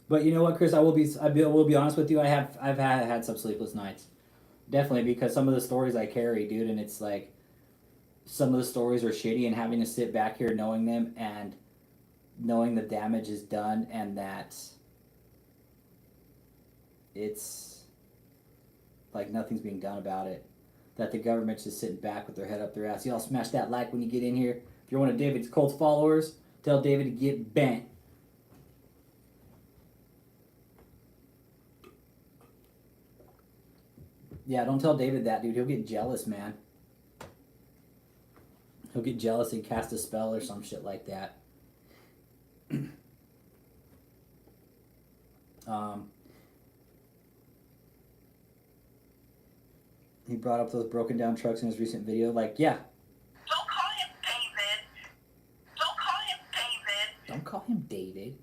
But you know what, Chris? I will be honest with you. I've had some sleepless nights, definitely, because some of the stories I carry, dude, and it's like some of the stories are shitty, and having to sit back here knowing them and knowing the damage is done, and that it's like nothing's being done about it. That the government's just sitting back with their head up their ass. Y'all smash that like when you get in here. If you're one of David's cult followers, tell David to get bent. Yeah, don't tell David that, dude. He'll get jealous, man. He'll get jealous and cast a spell or some shit like that. He brought up those broken down trucks in his recent video. Like, yeah. Don't call him David. Don't call him David. Don't call him David.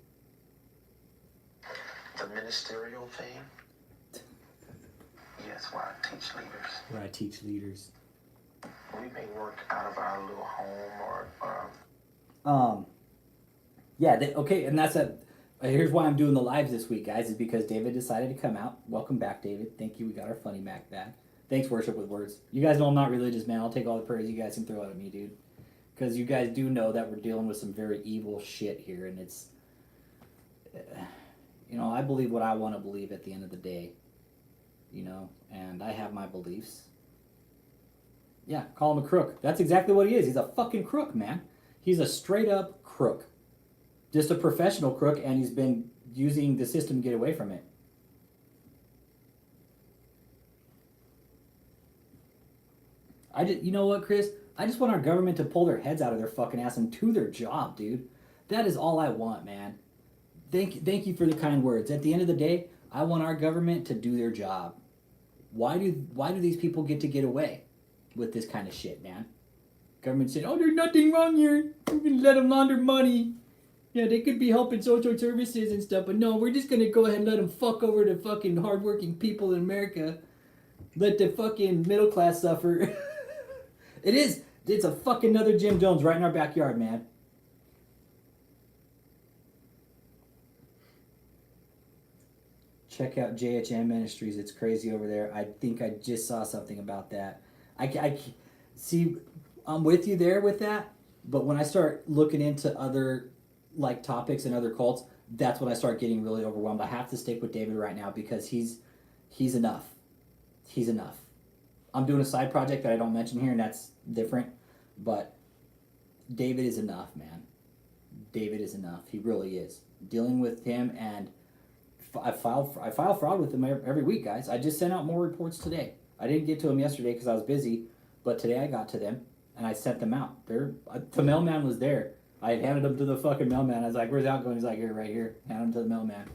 The ministerial thing? Yes, where I teach leaders. Where I teach leaders. We may work out of our little home or... Yeah, okay, and that's here's why I'm doing the lives this week, guys, is because David decided to come out. Welcome back, David. Thank you. We got our funny Mac back. Thanks, Worship with Words. You guys know I'm not religious, man. I'll take all the praise you guys can throw at me, dude. Because you guys do know that we're dealing with some very evil shit here, and it's... you know, I believe what I want to believe at the end of the day. You know, and I have my beliefs. Yeah, call him a crook. That's exactly what he is. He's a fucking crook, man. He's a straight up crook. Just a professional crook, and he's been using the system to get away from it. You know what, Chris? I just want our government to pull their heads out of their fucking ass and do their job, dude. That is all I want, man. Thank you for the kind words. At the end of the day, I want our government to do their job. Why do these people get away with this kind of shit, man? Government saying, oh, there's nothing wrong here. We're going to let them launder money. Yeah, they could be helping social services and stuff, but no, we're just going to go ahead and let them fuck over the fucking hardworking people in America. Let the fucking middle class suffer. It is. It's a fucking another Jim Jones right in our backyard, man. Check out JHM Ministries. It's crazy over there. I think I just saw something about that. I see. I'm with you there with that. But when I start looking into other like topics and other cults, that's when I start getting really overwhelmed. I have to stick with David right now because he's enough. He's enough. I'm doing a side project that I don't mention here, and that's different. But David is enough, man. David is enough. He really is. Dealing with him, and I file fraud with him every week, guys. I just sent out more reports today. I didn't get to them yesterday because I was busy, but today I got to them and I sent them out. The mailman was there. I handed them to the fucking mailman. I was like, "Where's the outgoing?" He's like, "Here, right here." Hand them to the mailman.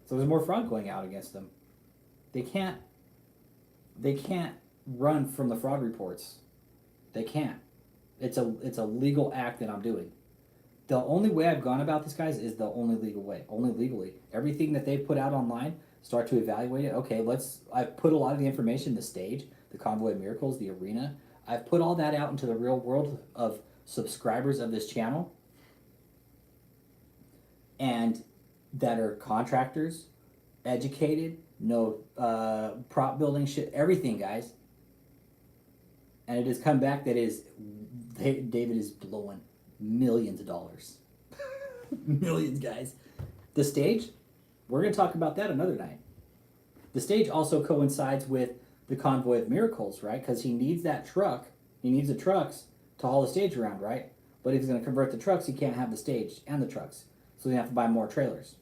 So there's more fraud going out against them. They can't run from the fraud reports. They can't. It's a legal act that I'm doing. The only way I've gone about this, guys, is the only legal way. Only legally. Everything that they've put out online, start to evaluate it. Okay, I've put a lot of the information, the stage, the Convoy of Miracles, the arena. I've put all that out into the real world of subscribers of this channel and that are contractors, educated, no prop building shit, everything, guys. And it has come back that David is blowing millions of dollars. Millions, guys. The stage, we're going to talk about that another night. The stage also coincides with the Convoy of Miracles, right? Because he needs that truck. He needs the trucks to haul the stage around, right? But if he's going to convert the trucks, he can't have the stage and the trucks. So they have to buy more trailers.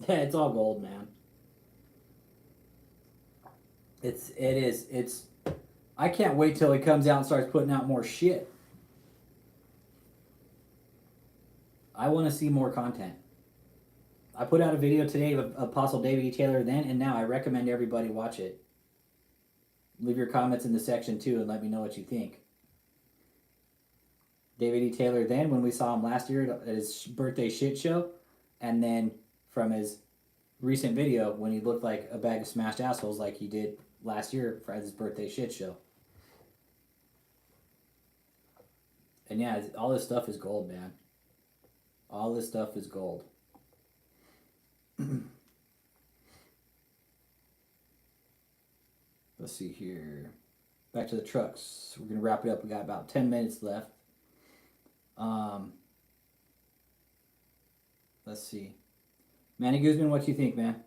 Yeah, it's all gold, man. It is. I can't wait till he comes out and starts putting out more shit. I want to see more content. I put out a video today of Apostle DavidETaylor then and now. I recommend everybody watch it. Leave your comments in the section too and let me know what you think. DavidETaylor then, when we saw him last year at his birthday shit show, and then from his recent video when he looked like a bag of smashed assholes like he did last year for his birthday shit show. And yeah, all this stuff is gold, man. All this stuff is gold. Let's see here. Back to the trucks. We're going to wrap it up. We got about 10 minutes left. Let's see. Manny Guzman, what you think, man?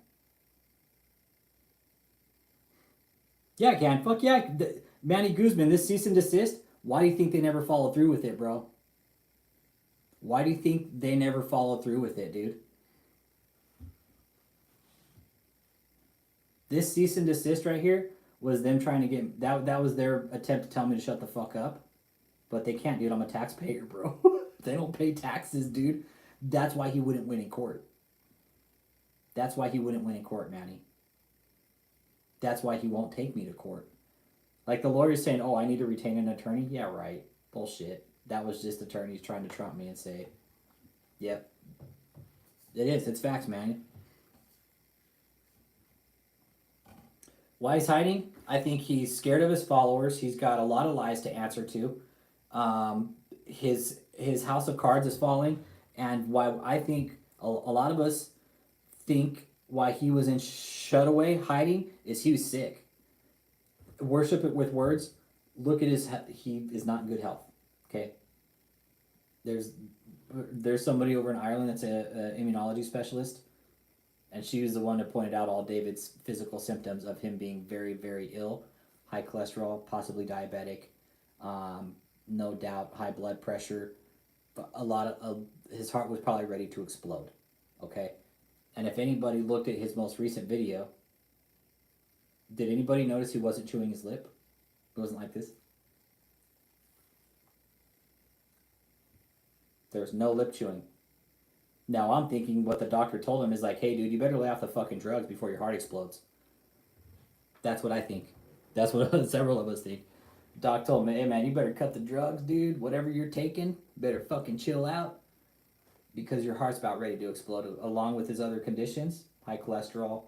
Yeah, Can. Fuck yeah. Manny Guzman, this cease and desist, why do you think they never followed through with it, bro? Why do you think they never followed through with it, dude? This cease and desist right here was them trying to get... That was their attempt to tell me to shut the fuck up. But they can't, dude. I'm a taxpayer, bro. They don't pay taxes, dude. That's why he wouldn't win in court. That's why he wouldn't win in court, Manny. That's why he won't take me to court. Like the lawyer's saying, oh, I need to retain an attorney? Yeah, right. Bullshit. That was just attorneys trying to trump me and say, yep. It is. It's facts, man. Why he's hiding? I think he's scared of his followers. He's got a lot of lies to answer to. His house of cards is falling. And why I think a lot of us think why he was in shutaway hiding is he was sick. Worship it with words. Look at he is not in good health. Okay. There's somebody over in Ireland that's a immunology specialist, and she was the one that pointed out all David's physical symptoms of him being very, very ill, high cholesterol, possibly diabetic, no doubt high blood pressure. A lot of his heart was probably ready to explode. Okay, and if anybody looked at his most recent video, did anybody notice he wasn't chewing his lip? It wasn't like this. There's no lip chewing. Now I'm thinking what the doctor told him is like, hey dude, you better lay off the fucking drugs before your heart explodes. That's what I think. That's what several of us think. Doc told me, hey man, you better cut the drugs, dude. Whatever you're taking, better fucking chill out because your heart's about ready to explode. Along with his other conditions, high cholesterol,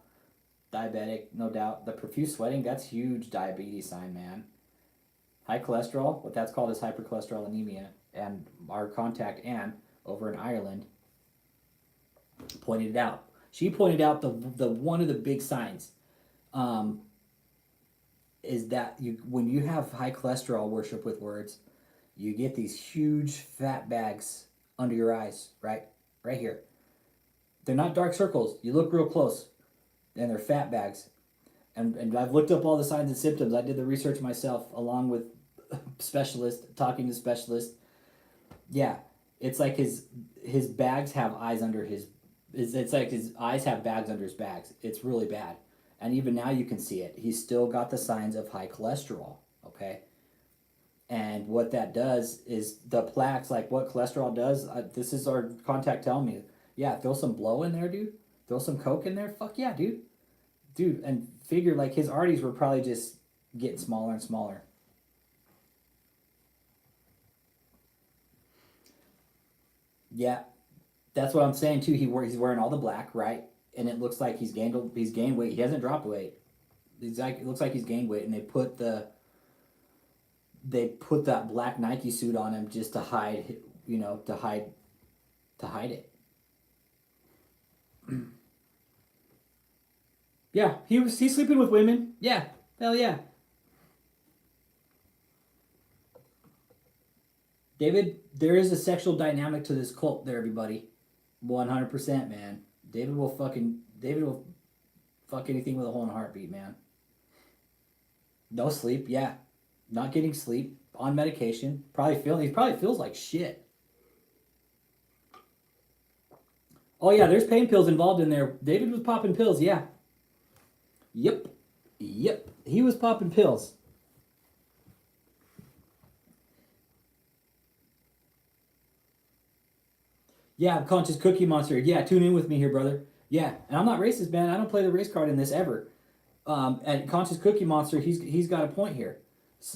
diabetic, no doubt. The profuse sweating, that's huge diabetes sign, man. High cholesterol, what that's called is hypercholesterolemia. And our contact Anne over in Ireland pointed it out. She pointed out the one of the big signs is that you when you have high cholesterol, worship with words, you get these huge fat bags under your eyes, right here. They're not dark circles. You look real close, and they're fat bags. And I've looked up all the signs and symptoms. I did the research myself, along with specialists, talking to specialists. Yeah, it's like his bags have eyes under his. It's like his eyes have bags under his bags. It's really bad, and even now you can see it. He's still got the signs of high cholesterol. Okay, and what that does is the plaques, like what cholesterol does. This is our contact telling me. Yeah, throw some blow in there, dude. Throw some coke in there. Fuck yeah, dude. Dude, and figure like his arteries were probably just getting smaller and smaller. Yeah, that's what I'm saying too. He's wearing all the black, right? And it looks like he's gained weight. He hasn't dropped weight. It looks like he's gained weight, and they put that black Nike suit on him just to hide, to hide it. Yeah, he's sleeping with women. Yeah, hell yeah. David, there is a sexual dynamic to this cult there, everybody. 100%, man. David will fuck anything with a hole in a heartbeat, man. No sleep, yeah. Not getting sleep, on medication. He probably feels like shit. Oh yeah, there's pain pills involved in there. David was popping pills, yeah. Yep. He was popping pills. Yeah, Conscious Cookie Monster. Yeah, tune in with me here, brother. Yeah, and I'm not racist, man. I don't play the race card in this ever. And Conscious Cookie Monster, he's got a point here.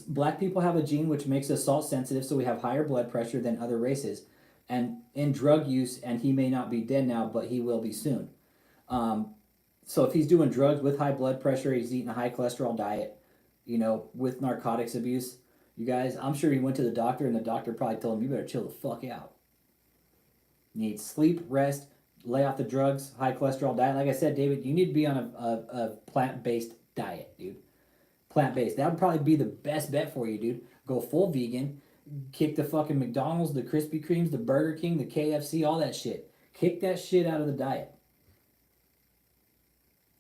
Black people have a gene which makes us salt sensitive, so we have higher blood pressure than other races. And in drug use, and he may not be dead now, but he will be soon. So if he's doing drugs with high blood pressure, he's eating a high cholesterol diet, with narcotics abuse, you guys, I'm sure he went to the doctor, and the doctor probably told him, you better chill the fuck out. Need sleep, rest, lay off the drugs, high cholesterol diet. Like I said, David, you need to be on a plant-based diet, dude. Plant-based. That would probably be the best bet for you, dude. Go full vegan. Kick the fucking McDonald's, the Krispy Kremes, the Burger King, the KFC, all that shit. Kick that shit out of the diet.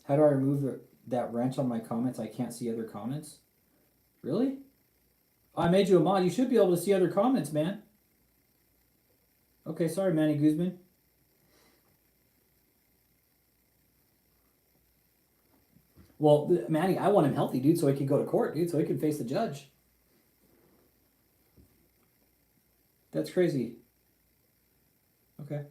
How do I remove that wrench on my comments? I can't see other comments. Really? Oh, I made you a mod. You should be able to see other comments, man. Okay, sorry, Manny Guzman. Well, Manny, I want him healthy, dude, so he can go to court, dude, so he can face the judge. That's crazy. Okay.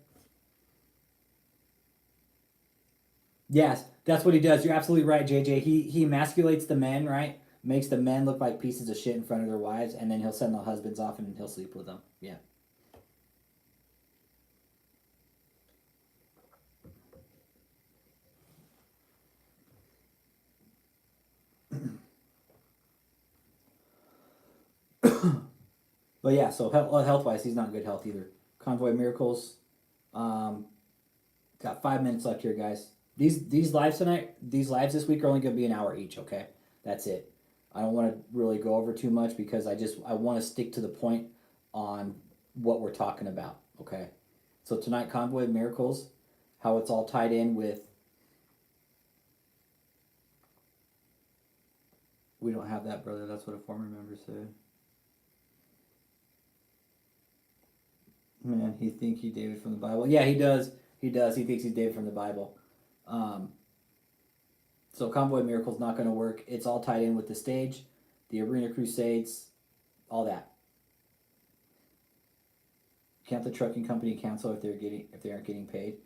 Yes, that's what he does. You're absolutely right, JJ. He emasculates the men, right? Makes the men look like pieces of shit in front of their wives, and then he'll send the husbands off and he'll sleep with them. Yeah. But yeah, so health-wise, he's not in good health either. Convoy Miracles. Got 5 minutes left here, guys. These lives tonight, these lives this week are only going to be an hour each, okay? That's it. I don't want to really go over too much because I want to stick to the point on what we're talking about, okay? So tonight, Convoy of Miracles, how it's all tied in with... We don't have that, brother. That's what a former member said. Man, he thinks he's David from the Bible. Yeah, he does. He does. He thinks he's David from the Bible. So Convoy Miracle's not going to work. It's all tied in with the stage, the Arena Crusades, all that. Can't the trucking company cancel if they aren't getting paid?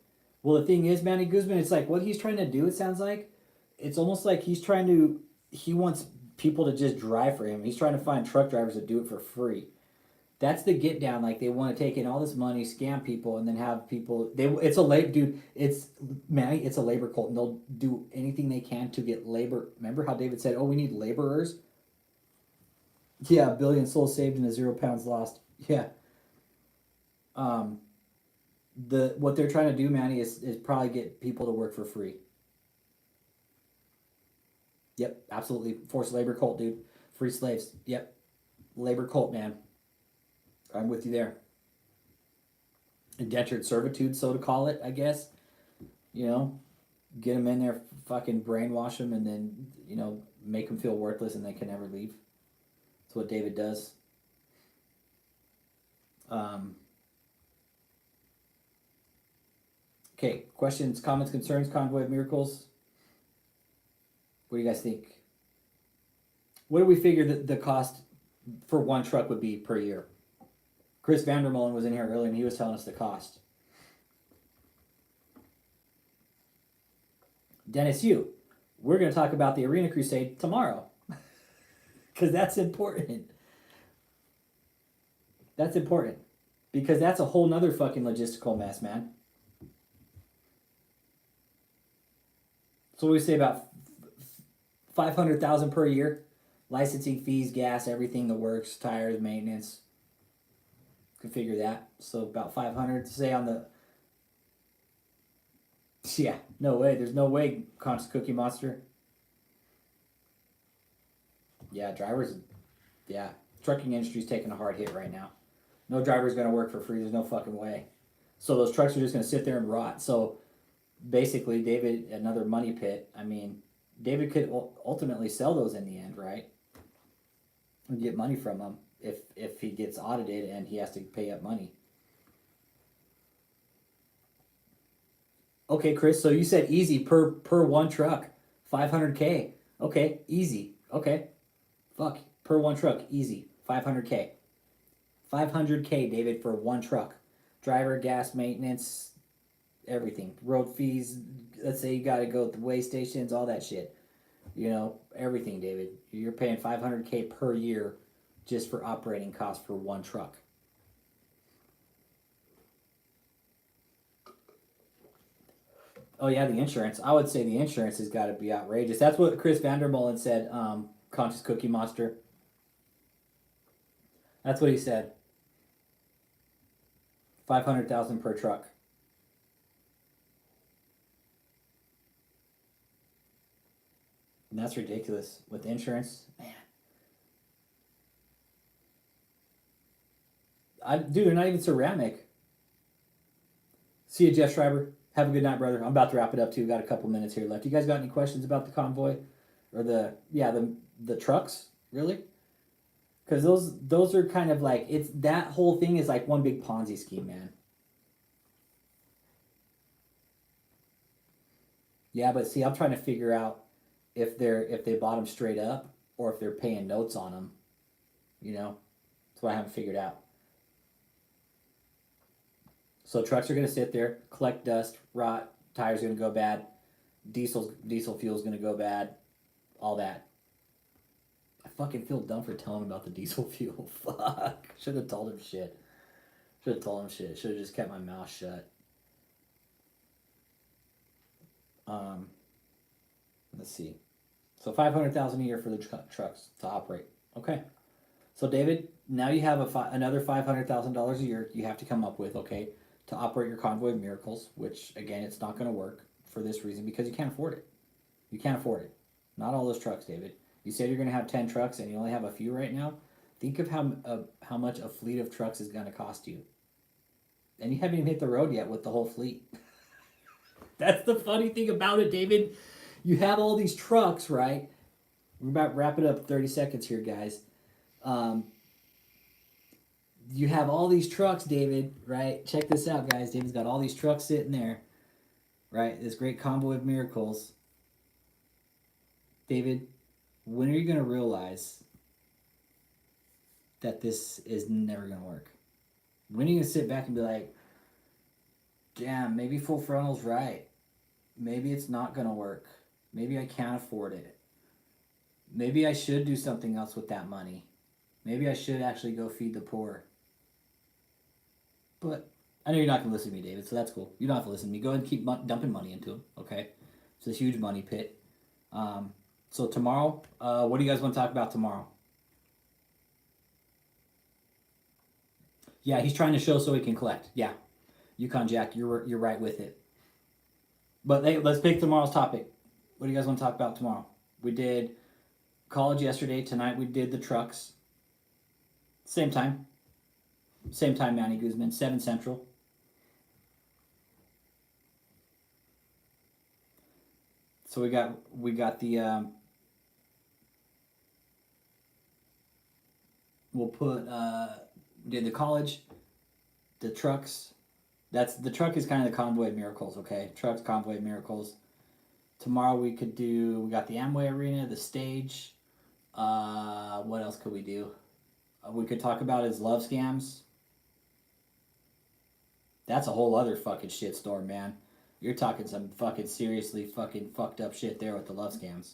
Well, the thing is, Manny Guzman, it's like what he's trying to do. It sounds like it's almost like he's trying to he wants people to just drive for him. He's trying to find truck drivers that do it for free. That's the get down. Like they want to take in all this money, scam people, and then have people. It's a labor, dude. It's it's a labor cult, and they'll do anything they can to get labor. Remember how David said, "Oh, we need laborers." Yeah, a billion souls saved and a 0 pounds lost. Yeah. What they're trying to do, Manny, is probably get people to work for free. Yep, absolutely. Forced labor cult, dude. Free slaves. Yep. Labor cult, man. I'm with you there. Indentured servitude, so to call it, I guess. You know, get them in there, fucking brainwash them, and then, make them feel worthless and they can never leave. That's what David does. Okay, questions, comments, concerns, Convoy of Miracles? What do you guys think? What do we figure that the cost for one truck would be per year? Chris Vandermolen was in here earlier and he was telling us the cost. Dennis Yu, we're going to talk about the Arena Crusade tomorrow. Because that's important. That's important. Because that's a whole nother fucking logistical mess, man. So what do we say about $500,000 per year? Licensing fees, gas, everything, the works, tires, maintenance. Configure that. So about 500, say on the... Yeah, no way. There's no way, Conscious Cookie Monster. Yeah, drivers... Yeah, trucking industry's taking a hard hit right now. No driver's going to work for free. There's no fucking way. So those trucks are just going to sit there and rot. So basically, David, another money pit. I mean, David could ultimately sell those in the end, right? And get money from them if he gets audited and he has to pay up money. Okay, Chris, so you said easy per one truck. $500K. Okay, easy. Okay. Fuck. Per one truck, easy. $500K. $500K, David, for one truck. Driver, gas, maintenance, everything. Road fees. Let's say you got to go to the way stations, all that shit. Everything, David. You're paying $500K per year just for operating costs for one truck. Oh, yeah, the insurance. I would say the insurance has got to be outrageous. That's what Chris Vandermolen said, Conscious Cookie Monster. That's what he said. $500,000 per truck. And that's ridiculous. With insurance, man. Dude, they're not even ceramic. See you, Jeff Schreiber. Have a good night, brother. I'm about to wrap it up too. Got a couple minutes here left. You guys got any questions about the Convoy? Or the trucks? Really? Because those are kind of like, it's that whole thing is like one big Ponzi scheme, man. Yeah, but see, I'm trying to figure out if they bought them straight up or if they're paying notes on them. That's what I haven't figured out. So trucks are going to sit there, collect dust, rot, tires are going to go bad, diesel fuel is going to go bad, all that. I fucking feel dumb for telling him about the diesel fuel. Fuck. Should have told him shit. Should have just kept my mouth shut. Let's see. So $500,000 a year for the trucks to operate. Okay. So David, now you have another $500,000 a year you have to come up with, okay, to operate your Convoy of Miracles, which again, it's not going to work for this reason because you can't afford it. You can't afford it. Not all those trucks, David. You said you're going to have 10 trucks and you only have a few right now. Think of how much a fleet of trucks is going to cost you. And you haven't even hit the road yet with the whole fleet. That's the funny thing about it, David. You have all these trucks, right? We're about to wrap it up 30 seconds here, guys. You have all these trucks, David, right? Check this out, guys. David's got all these trucks sitting there, right? This great Convoy of Miracles. David, when are you going to realize that this is never going to work? When are you going to sit back and be like, damn, maybe full frontal's right. Maybe it's not going to work. Maybe I can't afford it. Maybe I should do something else with that money. Maybe I should actually go feed the poor. But I know you're not going to listen to me, David, so that's cool. You don't have to listen to me. Go ahead and keep dumping money into them, okay? It's a huge money pit. So tomorrow, what do you guys want to talk about tomorrow? Yeah, he's trying to show so he can collect. Yeah, Yukon Jack, you're right with it. But let's pick tomorrow's topic. What do you guys want to talk about tomorrow? We did college yesterday. Tonight we did the trucks. Same time. Same time, Manny Guzman. 7 Central. So we got the we'll put did the college, the trucks. The truck is kind of the Convoy of Miracles, okay? Trucks, Convoy of Miracles. Tomorrow we got the Amway Arena, the stage. What else could we do? We could talk about his love scams. That's a whole other fucking shitstorm, man. You're talking some fucking seriously fucking fucked up shit there with the love scams.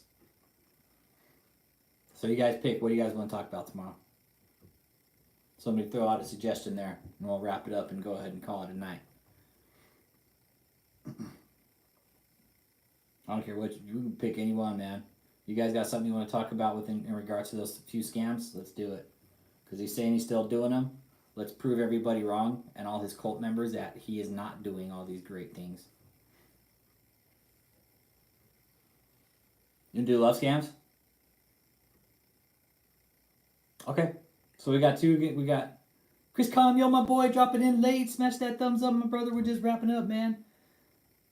So you guys pick. What do you guys want to talk about tomorrow? Somebody throw out a suggestion there, and we'll wrap it up and go ahead and call it a night. I don't care what you can pick anyone, man. You guys got something you want to talk about in regards to those few scams? Let's do it. Because he's saying he's still doing them. Let's prove everybody wrong and all his cult members that he is not doing all these great things. You gonna do love scams? Okay. So we got Chris Calm, yo, my boy, dropping in late. Smash that thumbs up, my brother. We're just wrapping up, man.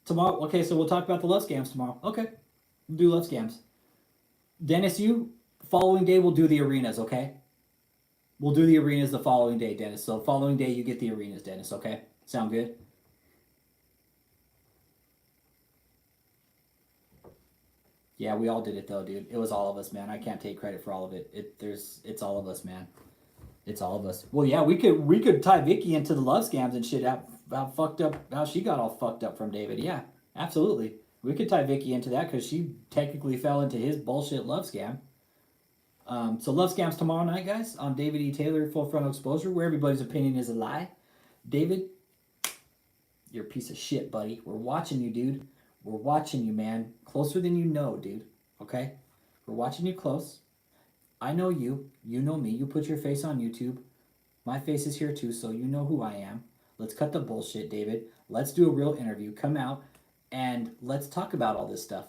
Tomorrow, okay, so we'll talk about the love scams tomorrow. Okay. We'll do love scams. Dennis, following day we'll do the arenas, okay? We'll do the arenas the following day, Dennis. So following day you get the arenas, Dennis, okay? Sound good? Yeah, we all did it though, dude. It was all of us, man. I can't take credit for all of it. It's all of us, man. It's all of us. Well, yeah, we could tie Vicky into the love scams and shit. How she got all fucked up from David. Yeah, absolutely. We could tie Vicky into that because she technically fell into his bullshit love scam. So love scams tomorrow night, guys, on DavidETaylor Full Frontal Exposure, where everybody's opinion is a lie. David, you're a piece of shit, buddy. We're watching you, dude. We're watching you, man. Closer than you know, dude. Okay? We're watching you close. I know you. You know me. You put your face on YouTube. My face is here too, so you know who I am. Let's cut the bullshit, David. Let's do a real interview. Come out and let's talk about all this stuff.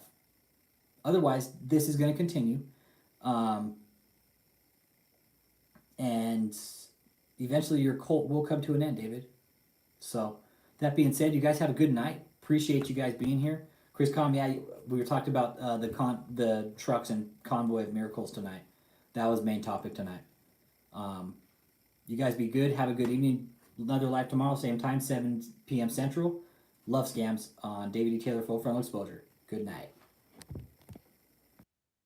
Otherwise, this is going to continue. And eventually your cult will come to an end, David. So, that being said, you guys have a good night. Appreciate you guys being here. Chris Com, yeah, we were talking about the trucks and Convoy of Miracles tonight. That was main topic tonight. You guys be good. Have a good evening. Another live tomorrow, same time, 7 p.m. Central. Love scams on DavidETaylor Full Frontal Exposure. Good night.